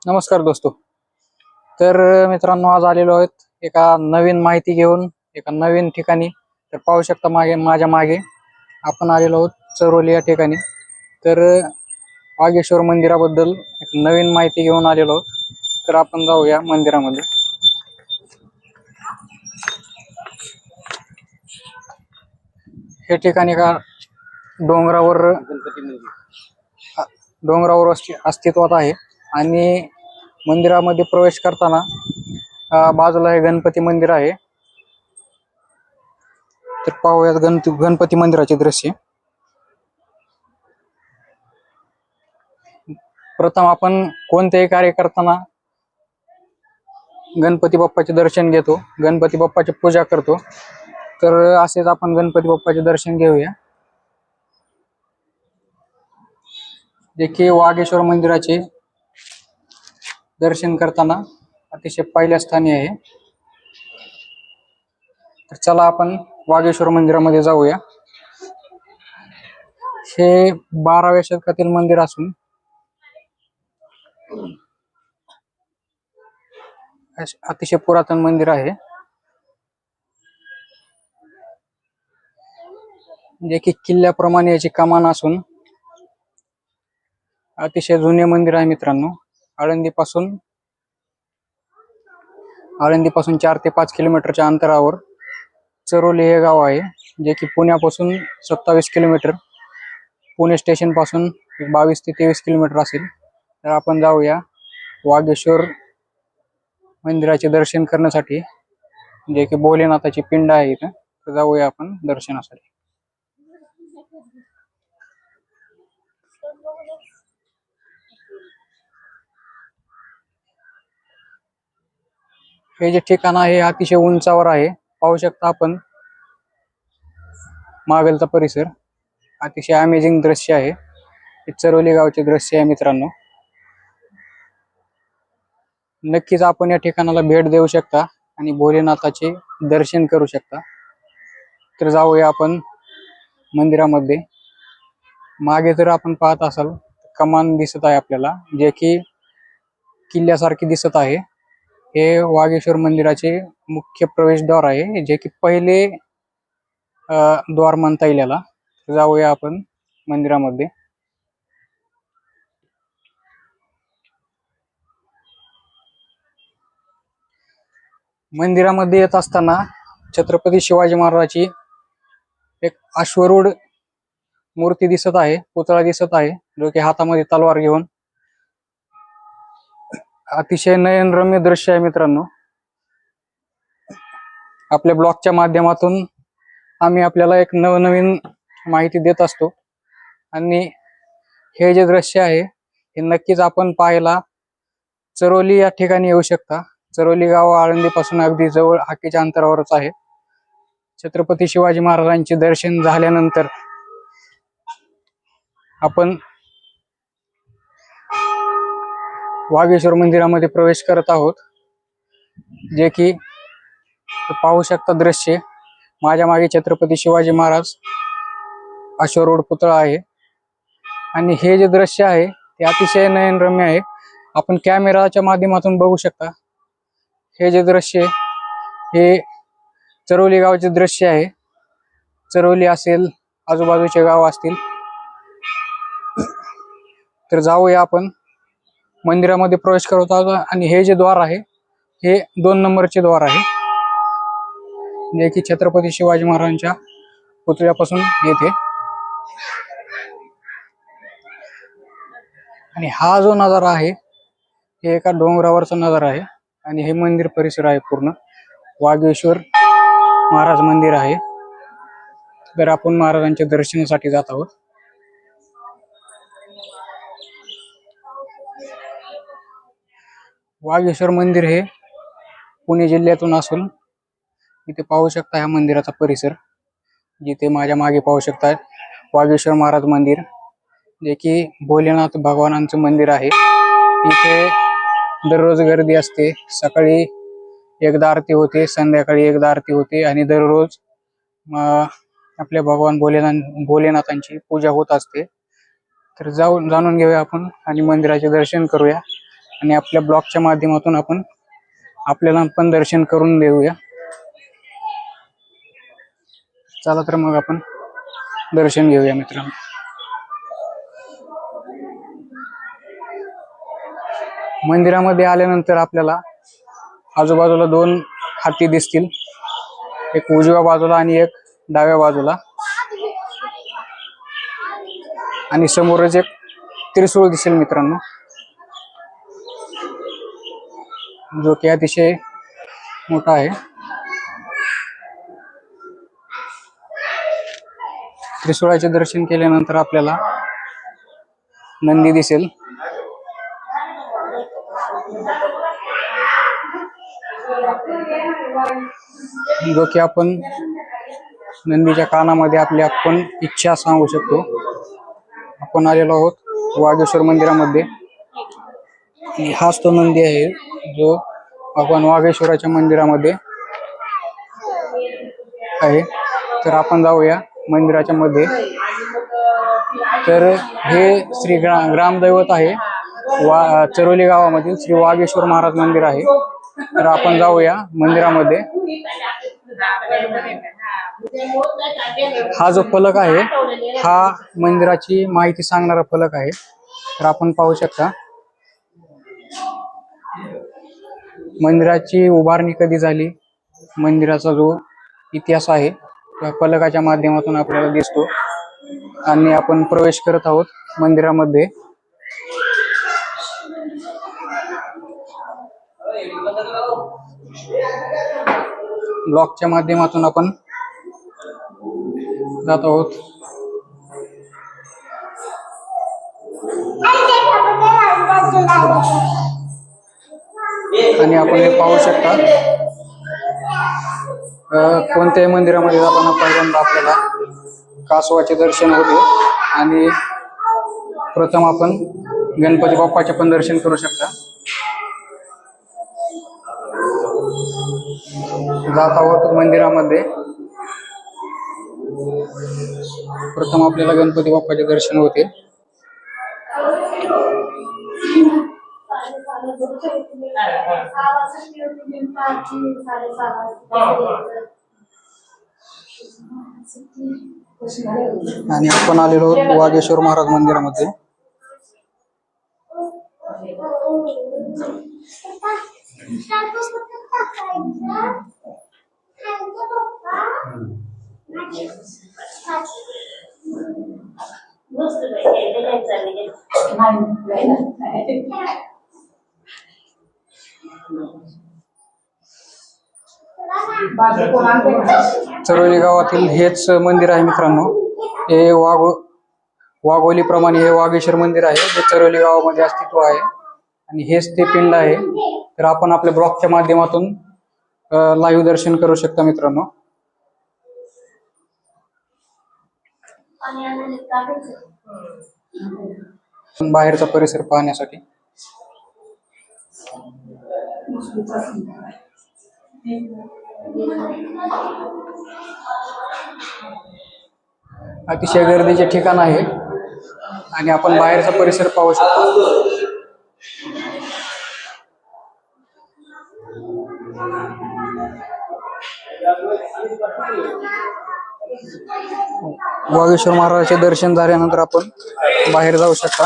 नमस्कार दोस्तो. तर मित्रांनो, आज आलेलो आहेत एका नवीन माहिती घेऊन एका नवीन ठिकाणी. तर पाहू शकता माझ्या मागे आपण आलेलो आहोत चरोली या ठिकाणी. तर वागेश्वर मंदिराबद्दल एक नवीन माहिती घेऊन आलेलो आहोत. तर आपण जाऊया मंदिरामध्ये. हे ठिकाणी का डोंगरावर अस्तित्वात आहे आणि मंदिरामध्ये प्रवेश करताना बाजूला हे गणपती मंदिर आहे. तर पाहूयात गणपती मंदिराचे दृश्य. प्रथम आपण कोणतेही कार्य करताना गणपती बाप्पाचे दर्शन घेतो, गणपती बाप्पाची पूजा करतो. तर असेच आपण गणपती बाप्पाचे दर्शन घेऊया, जे की वागेश्वर मंदिराचे दर्शन करताना अतिशय पहिल्या स्थानी आहे. तर चला आपण वागेश्वर मंदिरामध्ये जाऊया. हे 12व्या शतकातील मंदिर असून अतिशय पुरातन मंदिर आहे, जे की किल्ल्याप्रमाणे याची कमान असून अतिशय जुने मंदिर आहे मित्रांनो. आळंदीपासून 4 ते 5 किलोमीटरच्या अंतरावर चरोली हे गाव आहे, जे की पुण्यापासून 27 किलोमीटर, पुणे स्टेशन पासून 22 ते 23 किलोमीटर असेल. तर आपण जाऊया वागेश्वर मंदिराचे दर्शन करण्यासाठी, जे की भोलेनाथाची पिंड आहे इथं. तर जाऊया आपण दर्शनासाठी. हे जे ठिकाण आहे अतिशय उंचावर आहे. पाहू शकता आपण मागलचा परिसर. अतिशय अमेझिंग दृश्य आहे. हे चरोली गावचे दृश्य आहे मित्रांनो. नक्कीच आपण या ठिकाणाला भेट देऊ शकता आणि भोलेनाथाचे दर्शन करू शकता. तर जाऊया आपण मंदिरामध्ये. मागे जर आपण पाहत असाल, कमान दिसत आहे आपल्याला, जे की किल्ल्यासारखी दिसत आहे. हे वागेश्वर मंदिराचे मुख्य प्रवेशद्वार आहे, जे की पहिले द्वार म्हणता येईल याला. जाऊया आपण मंदिरामध्ये. मंदिरामध्ये येत असताना छत्रपती शिवाजी महाराजांची एक अश्वरूढ मूर्ती दिसत आहे, पुतळा दिसत आहे, जो की हातामध्ये तलवार घेऊन. अतिशय नयनरम्य दृश्य आहे मित्रांनो. आपल्या ब्लॉगच्या माध्यमातून आम्ही आपल्याला एक नवनवीन माहिती देत असतो आणि हे जे दृश्य आहे हे नक्कीच आपण पाहायला चरोली या ठिकाणी येऊ शकता. चरोली गाव आळंदीपासून अगदी जवळ हाकेच्या अंतरावरच आहे. छत्रपती शिवाजी महाराजांचे दर्शन झाल्यानंतर आपण वागेश्वर मंदिरामध्ये प्रवेश करत आहोत, जे की पाहू शकता दृश्य. माझ्या मागे छत्रपती शिवाजी महाराज अश्वरूढ पुतळा आहे आणि हे जे दृश्य आहे ते अतिशय नयनरम्य आहे. आपण कॅमेराच्या माध्यमातून बघू शकता. हे जे दृश्य हे चरोली गावचे दृश्य आहे. चरोली असेल, आजूबाजूचे गाव असतील. तर जाऊया आपण मंदिरामध्ये प्रवेश करत आहोत आणि हे जे द्वार आहे हे 2 नंबरचे द्वार आहे, जे की छत्रपती शिवाजी महाराजांच्या पुतळ्यापासून येते. आणि हा जो नजारा आहे हे एका डोंगरावरचा नजारा आहे आणि हे मंदिर परिसर आहे पूर्ण वागेश्वर महाराज मंदिर आहे. तर आपण महाराजांच्या दर्शनासाठी जात आहोत. वागेश्वर मंदिर हे पुणे जिल्ह्यातून असून इथे पाहू शकता ह्या मंदिराचा परिसर. जिथे माझ्या मागे पाहू शकता वागेश्वर महाराज मंदिर, जे की भोलेनाथ भगवानांचं मंदिर आहे. इथे दररोज गर्दी असते. सकाळी एकदा आरती होते, संध्याकाळी एकदा आरती होते आणि दररोज आपल्या भगवान भोलेनाथांची पूजा होत असते. तर जाणून घेऊया आपण आणि मंदिराचे दर्शन करूया आणि आपल्या ब्लॉगच्या माध्यमातून आपण आपल्याला पण दर्शन करून देऊया. चला तर मग आपण दर्शन घेऊया मित्रांनो. मंदिरामध्ये आल्यानंतर आपल्याला आजूबाजूला 2 हत्ती दिसतील, एक उजव्या बाजूला आणि एक डाव्या बाजूला, आणि समोरच एक त्रिशूळ दिसेल मित्रांनो, जो की अतिशय मोठा आहे. त्रिशूळाचे दर्शन केल्यानंतर आपल्याला नंदी दिसेल, जो की आपण नंदीच्या कानामध्ये आपली आपण इच्छा सांगू शकतो. आपण आलेलो आहोत वागेश्वर मंदिरामध्ये. हाच तो नंदी आहे जो आपण वागेश्वराच्या मंदिरामध्ये आहे. तर आपण जाऊया मंदिराच्या मध्ये. तर हे श्री ग्रामदैवत आहे चरोली गावामधील श्री वागेश्वर महाराज मंदिर आहे. तर आपण जाऊया मंदिरामध्ये. हा जो फलक आहे हा मंदिराची माहिती सांगणारा फलक आहे. तर आपण पाहू शकता मंदिराची उभारणी कधी झाली, मंदिराचा जो इतिहास आहे त्या फलकाच्या माध्यमातून आपल्याला दिसतो. आणि आपण प्रवेश करत आहोत मंदिरामध्ये. ब्लॉकच्या माध्यमातून आपण जात आहोत. आणि आपण हे पाहू शकता कोणत्याही मंदिरामध्ये जाताना पहिल्यांदा आपल्याला कासवाचे दर्शन होते आणि प्रथम आपण गणपती बाप्पाचे पण दर्शन करू शकता. जात आहोत मंदिरामध्ये. प्रथम आपल्याला गणपती बाप्पाचे दर्शन होते. आणि आपण आलेलो आहोत वागेश्वर महाराज मंदिरामध्ये. चरोली गावातील हेच मंदिर आहे मित्रांनो. हे वाघोली प्रमाणे हे वागेश्वर मंदिर आहे जे चरोली गावामध्ये अस्तित्व आहे आणि हेच ते पिंड आहे. तर आपण आपल्या ब्लॉगच्या माध्यमातून लाईव्ह दर्शन करू शकता मित्रांनो. बाहेरचा परिसर पाहण्यासाठी. अतिशय गर्दीचे ठिकाण आहे आणि आपण बाहेरचा परिसर पाहू शकतो. वागेश्वर महाराजांचे दर्शन झाल्यानंतर आपण बाहेर जाऊ शकता.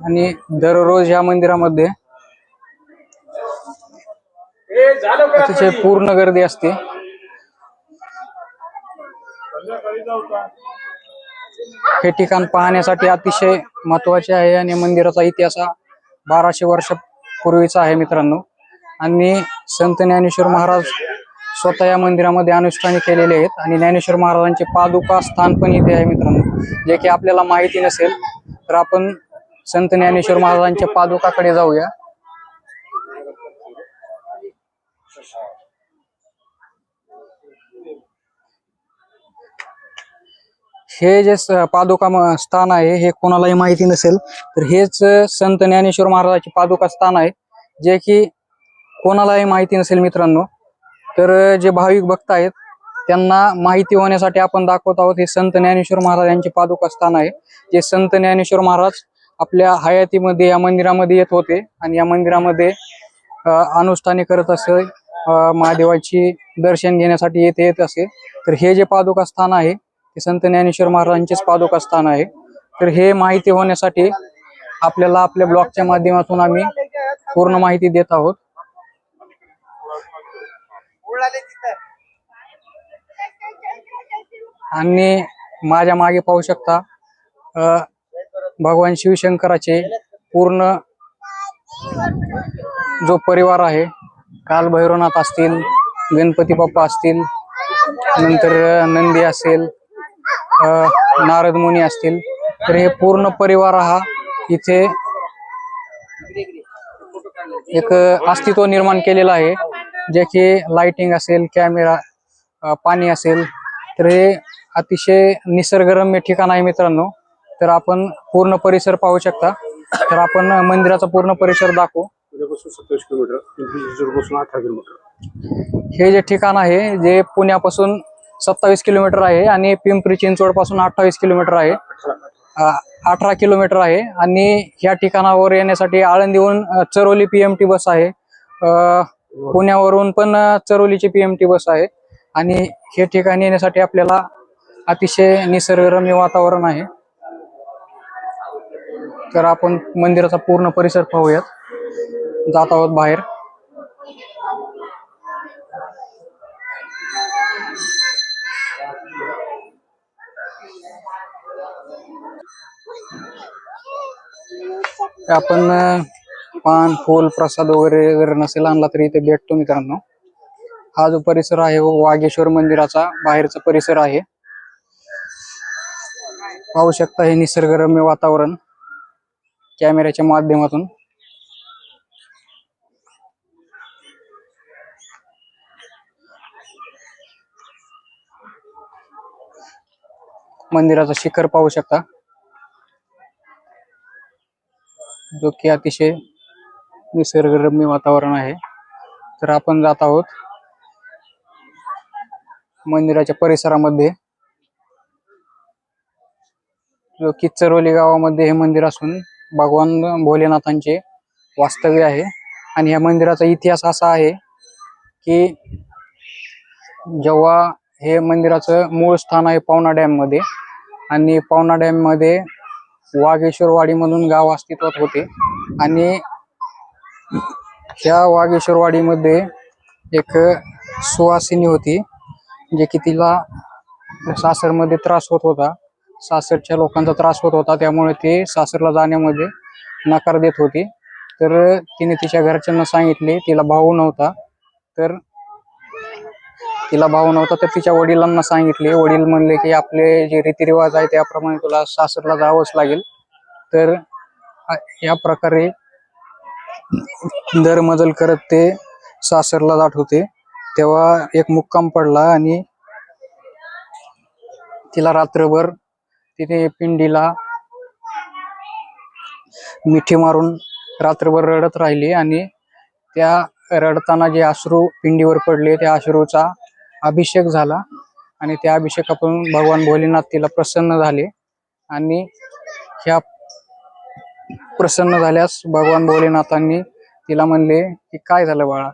आणि दररोज या मंदिरामध्ये अतिशय पूर्ण गर्दी असते. हे ठिकाण पाहण्यासाठी अतिशय महत्वाचे आहे आणि मंदिराचा इतिहास 1200 वर्षापूर्वीचा आहे मित्रांनो. आणि संत ज्ञानेश्वर महाराज स्वतः या मंदिरामध्ये अनुष्ठान केलेले आहेत आणि ज्ञानेश्वर महाराजांचे पादुका स्थान पण इथे आहे मित्रांनो. जे की आपल्याला माहिती नसेल तर आपण संत ज्ञानेश्वर महाराजांच्या पादुकाकडे जाऊया. हे जे पादुका स्थान आहे हे कोणालाही माहिती नसेल तर हेच संत ज्ञानेश्वर महाराजांचे पादुका स्थान आहे जे की कोणालाही माहिती नसेल मित्रांनो. तर जे भाविक भक्त आहेत त्यांना माहिती होण्यासाठी आपण दाखवत आहोत. हे संत ज्ञानेश्वर महाराज यांचे पादुका स्थान आहे. जे संत ज्ञानेश्वर महाराज आपल्या हयातीमध्ये या मंदिरामध्ये येत होते आणि या मंदिरामध्ये अनुष्ठाने करत असे, महादेवाची दर्शन घेण्यासाठी येत असे. तर हे जे पादुका स्थान आहे ते संत ज्ञानेश्वर महाराजांचेच पादुका स्थान आहे. तर हे माहिती होण्यासाठी आपल्याला आपल्या ब्लॉगच्या माध्यमातून आम्ही पूर्ण माहिती देत आहोत. आणि माझ्या मागे पाहू शकता भगवान शिवशंकराचे पूर्ण जो परिवार आहे, काल भैरवनाथ असतील, गणपती बाप्पा असतील, नंतर नंदी असेल, नारद मुनी असतील, तर हे पूर्ण परिवार हा इथे एक अस्तित्व निर्माण केलेलं आहे. जे की लाइटिंग असेल, कॅमेरा, पाणी असेल, तर हे अतिशय निसर्गरम्य ठिकाण आहे मित्रांनो. तर आपण पूर्ण परिसर पाहू शकता. तर आपण मंदिराचा पूर्ण परिसर दाखवू. 27 किलोमीटर, पिंपरी 18 किलोमीटर. हे जे ठिकाण आहे जे पुण्यापासून 27 किलोमीटर आहे आणि पिंपरी चिंचवड पासून 28 किलोमीटर आहे, 18 किलोमीटर आहे. आणि ह्या ठिकाणावर येण्यासाठी आळंदीहून चरोली PMT बस आहे, पुण्यावरून पण चरोलीची PMT बस आहे. आणि हे ठिकाणी येण्यासाठी आपल्याला अतिशय निसर्गरम्य वातावरण आहे. तर आपण मंदिराचा पूर्ण परिसर पाहूयात. जात आहोत बाहेर. आपण पान, फूल, प्रसाद वगैरे जर नसेल आणला तरी इथे भेटतो मित्रांनो. हा जो परिसर आहे वागेश्वर मंदिराचा बाहेरचा परिसर आहे. पाहू शकता हे निसर्गरम्य वातावरण कॅमेऱ्याच्या माध्यमातून. मंदिराचा शिखर पाहू शकता, जो की अतिशय निसर्गरम्य वातावरण आहे. तर आपण जात आहोत मंदिराच्या परिसरामध्ये, जो की चरोली गावामध्ये हे मंदिर असून भगवान भोलेनाथांचे वास्तव्य आहे. आणि या मंदिराचा इतिहास असा आहे की जेव्हा हे मंदिराचं मूळ स्थान आहे पवना डॅम मध्ये, आणि पवना डॅम मध्ये वागेश्वरवाडी म्हणून गाव अस्तित्वात होते. आणि ह्या वागेश्वरवाडीमध्ये एक सुवासिनी होती, जे की तिला सासरमध्ये त्रास होत होता, सासरच्या लोकांचा त्रास होत होता, त्यामुळे ते सासरला जाण्यामध्ये नकार देत होती. तर तिने तिच्या घरच्यांना सांगितले. तिला भाऊ नव्हता, तर तिच्या वडिलांना सांगितले. वडील म्हणले की आपले जे रीतिरिवाज आहे त्याप्रमाणे तुला सासरला जावंच लागेल. तर या प्रकारे दरमजल करत ते सासरला जात होते. तेव्हा एक मुक्काम पडला आणि तिला रात्रभर तिथे पिंडीला मिठी मारून रात्रभर रडत राहिली. आणि त्या रडताना जे अश्रू पिंडीवर पडले त्या अश्रूचा अभिषेक झाला. आणि त्या अभिषेकातून भगवान भोलेनाथ तिला प्रसन्न झाले. आणि ह्या प्रसन्न झाल्यास भगवान भोलेनाथांनी तिला म्हणले की काय झालं बाळा.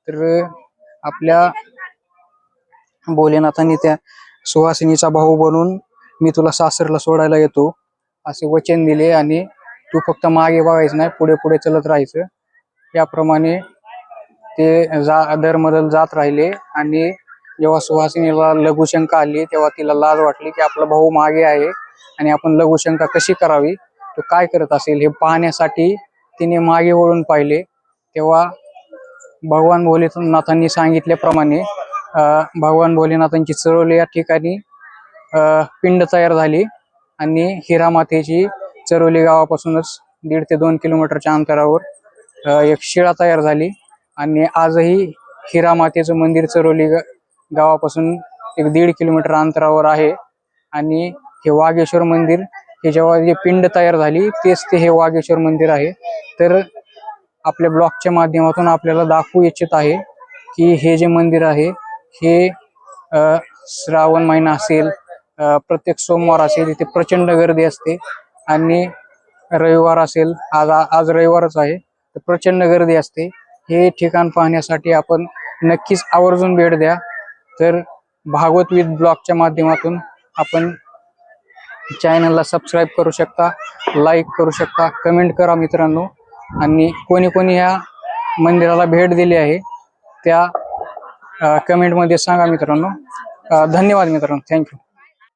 तर आपल्या भोलेनाथांनी त्या सुहासिनीचा भाऊ बनून मी तुला सासरला सोडायला येतो असे वचन दिले. आणि तू फक्त मागे बघायचं नाही, पुढे पुढे चलत राहायचं. याप्रमाणे ते दरमदल जात राहिले. आणि जेव्हा सुहासिनीला लघुशंका आली तेव्हा तिला लाज वाटली की आपला भाऊ मागे आहे आणि आपण लघुशंका कशी करावी, तो काय करत असेल हे पाहण्यासाठी तिने मागे वळून पाहिले. तेव्हा भगवान भोलेनाथांनी सांगितल्याप्रमाणे भगवान भोलेनाथांची चरोली या ठिकाणी पिंड तयार झाली. आणि हिरामातेची चरोली गावापासूनच 1.5 ते 2 किलोमीटरच्या अंतरावर एक शिळा तयार झाली. आणि आजही हिरामातेचं मंदिर चरोली गावापासून एक 1.5 किलोमीटर अंतरावर आहे. आणि हे वागेश्वर मंदिर हे जेव्हा जे पिंड तयार झाली तेच ते हे वागेश्वर मंदिर आहे. तर आपल्या ब्लॉगच्या माध्यमातून आपल्याला दाखवू इच्छित आहे की हे जे मंदिर आहे हे श्रावण महिना असेल, प्रत्येक सोमवार असेल, इथे प्रचंड गर्दी असते. आणि रविवार असेल, आज रविवारच आहे, तर प्रचंड गर्दी असते. हे ठिकाण पाहण्यासाठी आपण नक्कीच आवर्जून भेट द्या. तर भागवत विथ ब्लॉगच्या माध्यमातून आपण चॅनलला सबस्क्राईब करू शकता, लाईक करू शकता, कमेंट करा मित्रांनो. आणि कोणी कोणी ह्या मंदिराला भेट दिली आहे त्या कमेंटमध्ये सांगा मित्रांनो. धन्यवाद मित्रांनो, थँक्यू.